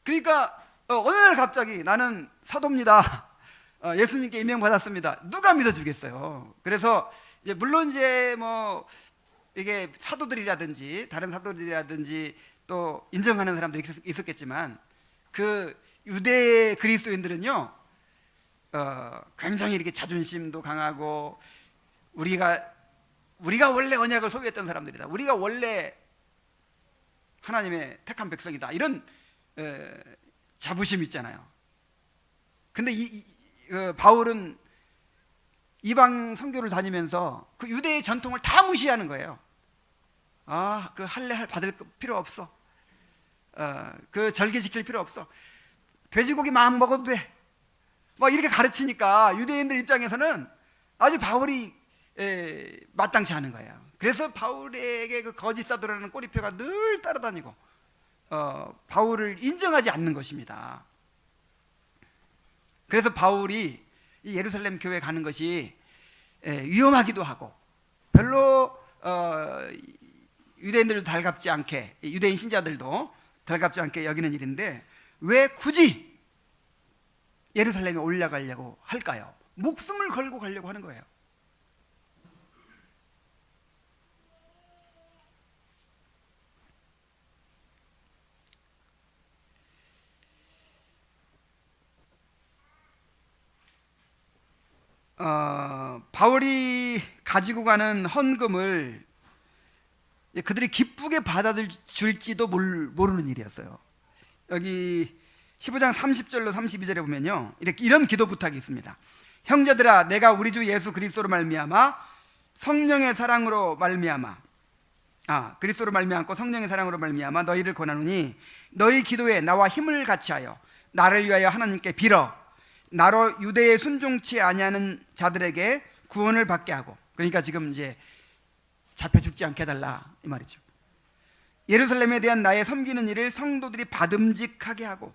그러니까 어느 날 갑자기 나는 사도입니다, 예수님께 임명받았습니다, 누가 믿어주겠어요? 그래서 이제 물론 이제 뭐 이게 사도들이라든지 다른 사도들이라든지 또 인정하는 사람들이 있었겠지만 그 유대 그리스도인들은요, 굉장히 이렇게 자존심도 강하고 우리가 원래 언약을 소유했던 사람들이다, 우리가 원래 하나님의 택한 백성이다, 이런 자부심이 있잖아요. 근데 바울은 이방 선교를 다니면서 그 유대의 전통을 다 무시하는 거예요. 그 할례 받을 필요 없어, 그 절기 지킬 필요 없어, 돼지고기 막 먹어도 돼, 막 이렇게 가르치니까 유대인들 입장에서는 아주 바울이 마땅치 않은 거예요. 그래서 바울에게 그 거짓 사도라는 꼬리표가 늘 따라다니고 바울을 인정하지 않는 것입니다. 그래서 바울이 이 예루살렘 교회 가는 것이 위험하기도 하고 별로 유대인들도 달갑지 않게, 유대인 신자들도 달갑지 않게 여기는 일인데 왜 굳이 예루살렘에 올라가려고 할까요? 목숨을 걸고 가려고 하는 거예요. 바울이 가지고 가는 헌금을 그들이 기쁘게 받아줄지도 모르는 일이었어요. 여기 15장 30절로 32절에 보면요, 이런 기도 부탁이 있습니다. 형제들아, 내가 우리 주 예수 그리스도로 말미암아 성령의 사랑으로 말미암아 그리스도로 말미암고 성령의 사랑으로 말미암아 너희를 권하노니 너희 기도에 나와 힘을 같이하여 나를 위하여 하나님께 빌어 나로 유대에 순종치 아니하는 자들에게 구원을 받게 하고, 그러니까 지금 이제 잡혀 죽지 않게 해달라 이 말이죠. 예루살렘에 대한 나의 섬기는 일을 성도들이 받음직하게 하고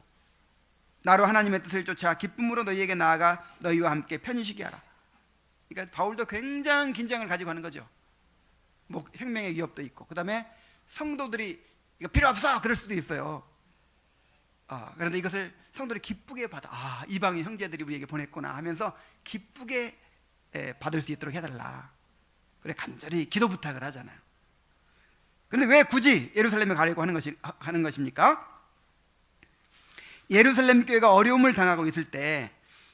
나로 하나님의 뜻을 쫓아 기쁨으로 너희에게 나아가 너희와 함께 편히 쉬게 하라. 그러니까 바울도 굉장한 긴장을 가지고 하는 거죠. 뭐 생명의 위협도 있고, 그 다음에 성도들이 이거 필요 없어 그럴 수도 있어요. 그런데 이것을 성도들이 기쁘게 받아, 이방인 형제들이 우리에게 보냈구나 하면서 기쁘게 받을 수 있도록 해달라. 그래 간절히 기도 부탁을 하잖아요. 그런데 왜 굳이 예루살렘에 가려고 하는 것입니까? 예루살렘 교회가 어려움을 당하고 있을 때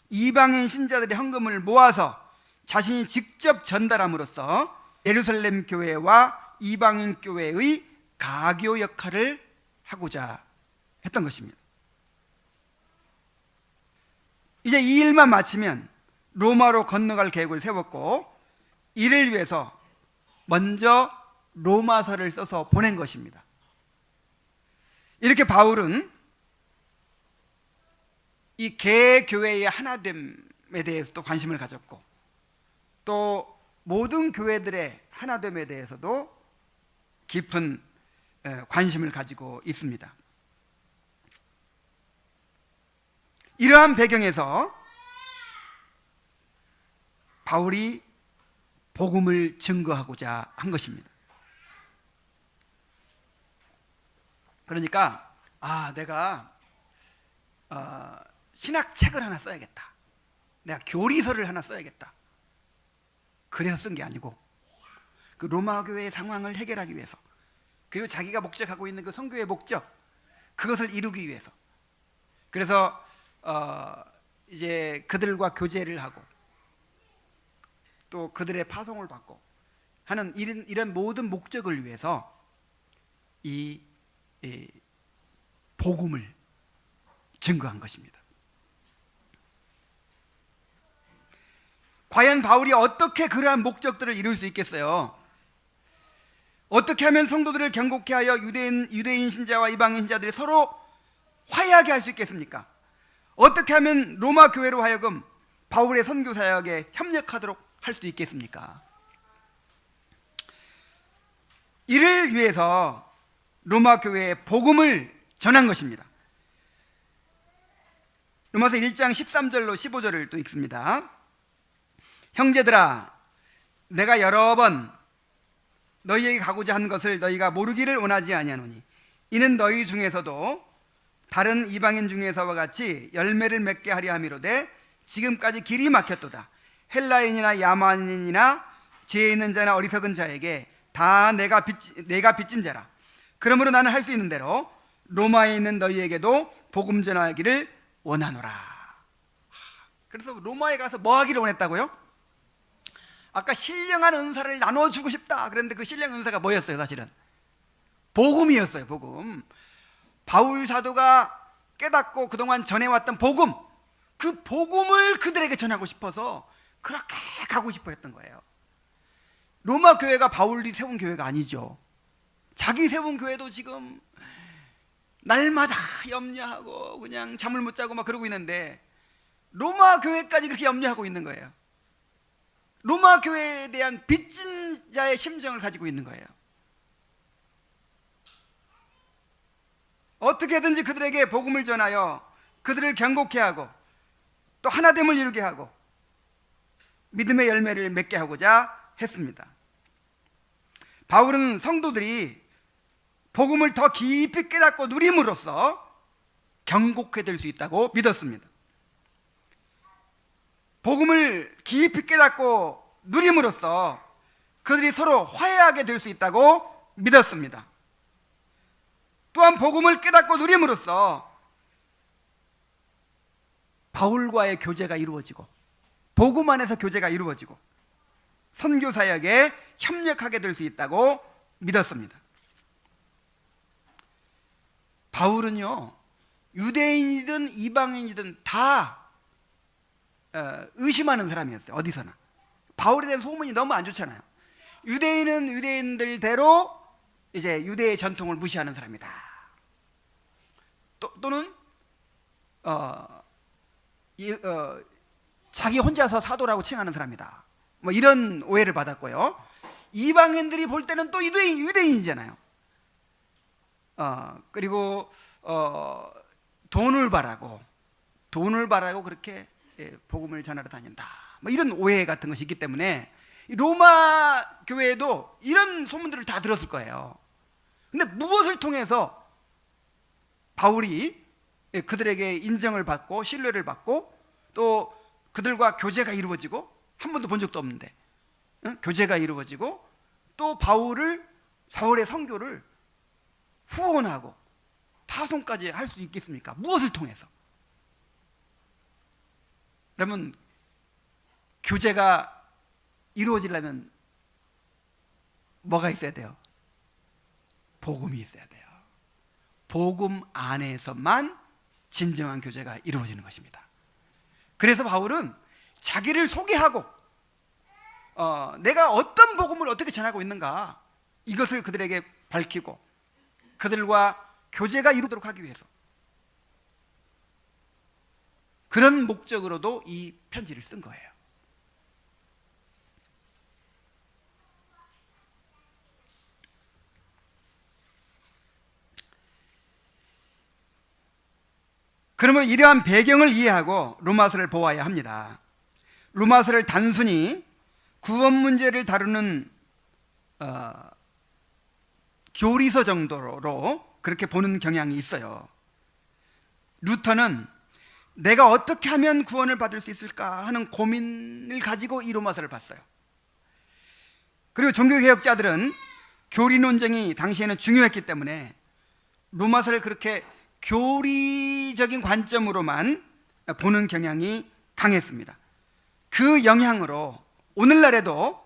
이방인 신자들의 헌금을 모아서 자신이 직접 전달함으로써 예루살렘 교회와 이방인 교회의 가교 역할을 하고자 했던 것입니다. 이제 이 일만 마치면 로마로 건너갈 계획을 세웠고, 이를 위해서 먼저 로마서를 써서 보낸 것입니다. 이렇게 바울은 이 개교회의 하나됨에 대해서도 관심을 가졌고, 또 모든 교회들의 하나됨에 대해서도 깊은 관심을 가지고 있습니다. 이러한 배경에서 바울이 복음을 증거하고자 한 것입니다. 그러니까 내가 신학책을 하나 써야겠다, 내가 교리서를 하나 써야겠다, 그래서 쓴 게 아니고 그 로마 교회의 상황을 해결하기 위해서, 그리고 자기가 목적하고 있는 그 선교의 목적, 그것을 이루기 위해서, 그래서 이제 그들과 교제를 하고 또 그들의 파송을 받고 하는 이런 모든 목적을 위해서 이 복음을 증거한 것입니다. 과연 바울이 어떻게 그러한 목적들을 이룰 수 있겠어요? 어떻게 하면 성도들을 경고케 하여 유대인 신자와 이방인 신자들이 서로 화해하게 할 수 있겠습니까? 어떻게 하면 로마 교회로 하여금 바울의 선교 사역에 협력하도록 할 수 있겠습니까? 이를 위해서 로마 교회에 복음을 전한 것입니다. 로마서 1장 13절로 15절을 또 읽습니다. 형제들아, 내가 여러 번 너희에게 가고자 한 것을 너희가 모르기를 원하지 아니하노니 이는 너희 중에서도 다른 이방인 중에서와 같이 열매를 맺게 하려 함이로되 지금까지 길이 막혔도다. 헬라인이나 야만인이나 지혜 있는 자나 어리석은 자에게 다 내가 빚진 자라. 그러므로 나는 할 수 있는 대로 로마에 있는 너희에게도 복음 전하기를 원하노라. 그래서 로마에 가서 뭐 하기를 원했다고요? 아까 신령한 은사를 나눠주고 싶다 그랬는데 그 신령한 은사가 뭐였어요? 사실은 복음이었어요. 복음. 바울 사도가 깨닫고 그동안 전해왔던 복음, 그 복음을 그들에게 전하고 싶어서 그렇게 가고 싶어 했던 거예요. 로마 교회가 바울이 세운 교회가 아니죠. 자기 세운 교회도 지금 날마다 염려하고 그냥 잠을 못 자고 막 그러고 있는데 로마 교회까지 그렇게 염려하고 있는 거예요. 로마 교회에 대한 빚진 자의 심정을 가지고 있는 거예요. 어떻게든지 그들에게 복음을 전하여 그들을 경고케 하고 또 하나됨을 이루게 하고 믿음의 열매를 맺게 하고자 했습니다. 바울은 성도들이 복음을 더 깊이 깨닫고 누림으로써 경고케 될 수 있다고 믿었습니다. 복음을 깊이 깨닫고 누림으로써 그들이 서로 화해하게 될 수 있다고 믿었습니다. 또한 복음을 깨닫고 누림으로써 바울과의 교제가 이루어지고 복음 안에서 교제가 이루어지고 선교 사역에 협력하게 될 수 있다고 믿었습니다. 바울은요, 유대인이든 이방인이든 다 의심하는 사람이었어요. 어디서나. 바울에 대한 소문이 너무 안 좋잖아요. 유대인은 유대인들대로 이제 유대의 전통을 무시하는 사람이다. 또는 어, 자기 혼자서 사도라고 칭하는 사람이다. 뭐 이런 오해를 받았고요. 이방인들이 볼 때는 또 유대인이잖아요. 그리고 돈을 바라고 그렇게 복음을 전하러 다닌다. 뭐 이런 오해 같은 것이 있기 때문에 로마 교회도 이런 소문들을 다 들었을 거예요. 근데 무엇을 통해서 바울이 그들에게 인정을 받고 신뢰를 받고 또 그들과 교제가 이루어지고, 한 번도 본 적도 없는데 교제가 이루어지고, 또 바울의 선교를 후원하고 파송까지 할 수 있겠습니까? 무엇을 통해서? 그러면 교제가 이루어지려면 뭐가 있어야 돼요? 복음이 있어야 돼요. 복음 안에서만 진정한 교제가 이루어지는 것입니다. 그래서 바울은 자기를 소개하고 내가 어떤 복음을 어떻게 전하고 있는가, 이것을 그들에게 밝히고 그들과 교제가 이루도록 하기 위해서, 그런 목적으로도 이 편지를 쓴 거예요. 그러면 이러한 배경을 이해하고 로마서를 보아야 합니다. 로마서를 단순히 구원 문제를 다루는 교리서 정도로 그렇게 보는 경향이 있어요. 루터는 내가 어떻게 하면 구원을 받을 수 있을까 하는 고민을 가지고 이 로마서를 봤어요. 그리고 종교개혁자들은 교리 논쟁이 당시에는 중요했기 때문에 로마서를 그렇게 교리적인 관점으로만 보는 경향이 강했습니다. 그 영향으로 오늘날에도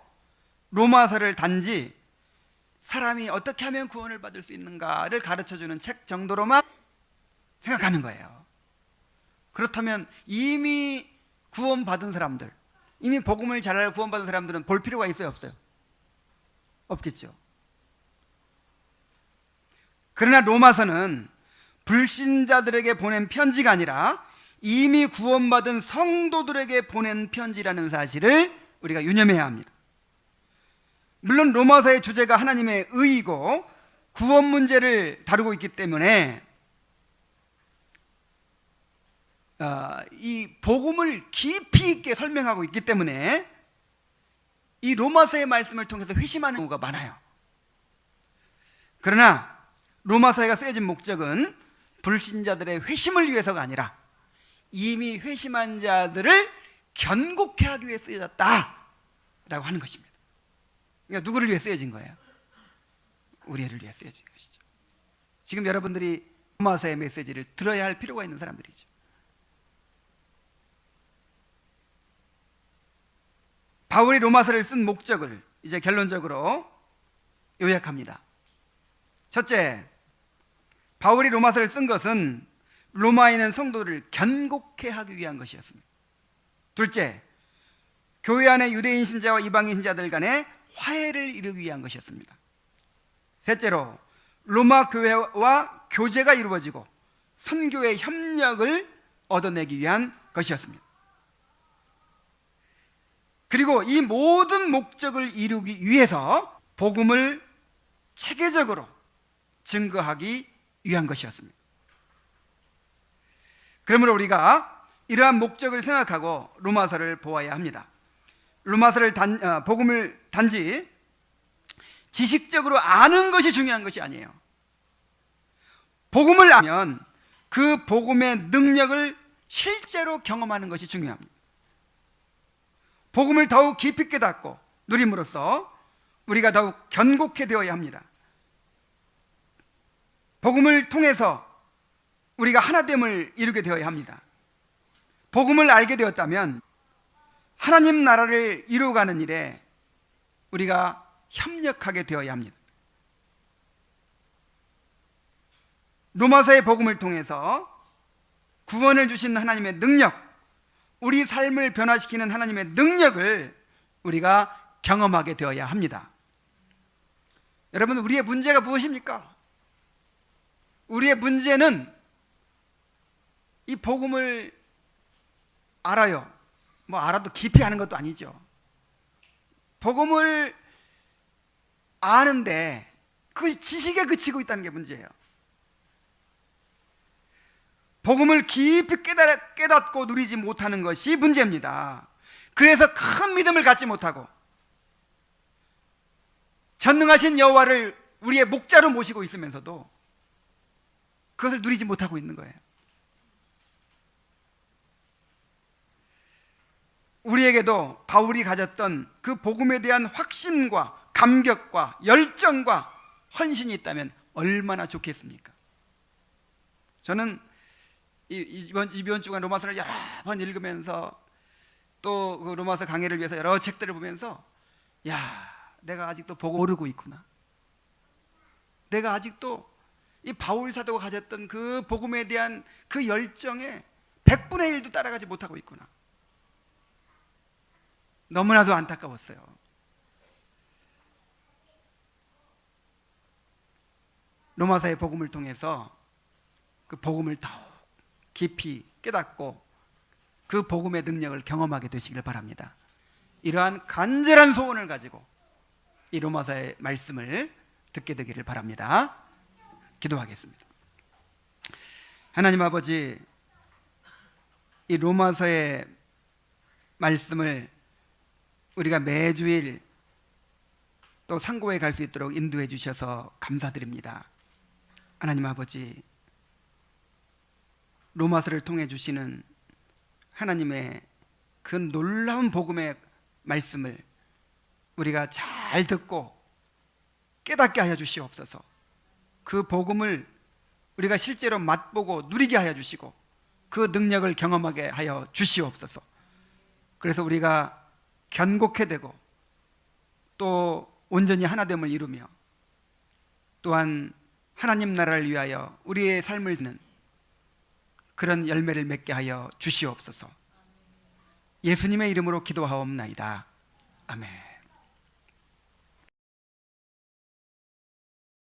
로마서를 단지 사람이 어떻게 하면 구원을 받을 수 있는가를 가르쳐주는 책 정도로만 생각하는 거예요. 그렇다면 이미 구원받은 사람들, 이미 복음을 잘 알고 구원받은 사람들은 볼 필요가 있어요, 없어요? 없겠죠. 그러나 로마서는 불신자들에게 보낸 편지가 아니라 이미 구원받은 성도들에게 보낸 편지라는 사실을 우리가 유념해야 합니다. 물론 로마서의 주제가 하나님의 의이고 구원 문제를 다루고 있기 때문에 이 복음을 깊이 있게 설명하고 있기 때문에 이 로마서의 말씀을 통해서 회심하는 경우가 많아요. 그러나 로마서가 쓰여진 목적은 불신자들의 회심을 위해서가 아니라 이미 회심한 자들을 견고케 하기 위해 쓰여졌다라고 하는 것입니다. 그러니까 누구를 위해 쓰여진 거예요? 우리를 위해 쓰여진 것이죠. 지금 여러분들이 로마서의 메시지를 들어야 할 필요가 있는 사람들이죠. 바울이 로마서를 쓴 목적을 이제 결론적으로 요약합니다. 첫째, 바울이 로마서를 쓴 것은 로마에 있는 성도를 견고케 하기 위한 것이었습니다. 둘째, 교회 안의 유대인 신자와 이방인 신자들 간의 화해를 이루기 위한 것이었습니다. 셋째로, 로마 교회와 교제가 이루어지고 선교의 협력을 얻어내기 위한 것이었습니다. 그리고 이 모든 목적을 이루기 위해서 복음을 체계적으로 증거하기 위한 것이었습니다. 그러므로 우리가 이러한 목적을 생각하고 로마서를 보아야 합니다. 로마서를 복음을 단지 지식적으로 아는 것이 중요한 것이 아니에요. 복음을 알면 그 복음의 능력을 실제로 경험하는 것이 중요합니다. 복음을 더욱 깊이 깨닫고 누림으로써 우리가 더욱 견고케 되어야 합니다. 복음을 통해서 우리가 하나됨을 이루게 되어야 합니다. 복음을 알게 되었다면 하나님 나라를 이루어가는 일에 우리가 협력하게 되어야 합니다. 로마서의 복음을 통해서 구원을 주신 하나님의 능력, 우리 삶을 변화시키는 하나님의 능력을 우리가 경험하게 되어야 합니다. 여러분, 우리의 문제가 무엇입니까? 우리의 문제는 이 복음을 알아요. 뭐 알아도 깊이 아는 것도 아니죠. 복음을 아는데 그것이 지식에 그치고 있다는 게 문제예요. 복음을 깊이 깨닫고 누리지 못하는 것이 문제입니다. 그래서 큰 믿음을 갖지 못하고 전능하신 여호와를 우리의 목자로 모시고 있으면서도 그것을 누리지 못하고 있는 거예요. 우리에게도 바울이 가졌던 그 복음에 대한 확신과 감격과 열정과 헌신이 있다면 얼마나 좋겠습니까? 저는 이번 주간 로마서를 여러 번 읽으면서 또 그 로마서 강해를 위해서 여러 책들을 보면서 야, 내가 아직도 복음 모르고 있구나. 내가 아직도 이 바울 사도가 가졌던 그 복음에 대한 그 열정에 100분의 1도 따라가지 못하고 있구나. 너무나도 안타까웠어요. 로마서의 복음을 통해서 그 복음을 더욱 깊이 깨닫고 그 복음의 능력을 경험하게 되시길 바랍니다. 이러한 간절한 소원을 가지고 이 로마서의 말씀을 듣게 되기를 바랍니다. 기도하겠습니다. 하나님 아버지, 이 로마서의 말씀을 우리가 매주일 또 상고에 갈 수 있도록 인도해 주셔서 감사드립니다. 하나님 아버지, 로마서를 통해 주시는 하나님의 그 놀라운 복음의 말씀을 우리가 잘 듣고 깨닫게 하여 주시옵소서. 그 복음을 우리가 실제로 맛보고 누리게 하여 주시고 그 능력을 경험하게 하여 주시옵소서. 그래서 우리가 견고케 되고 또 온전히 하나됨을 이루며 또한 하나님 나라를 위하여 우리의 삶을 드는 그런 열매를 맺게 하여 주시옵소서. 예수님의 이름으로 기도하옵나이다. 아멘.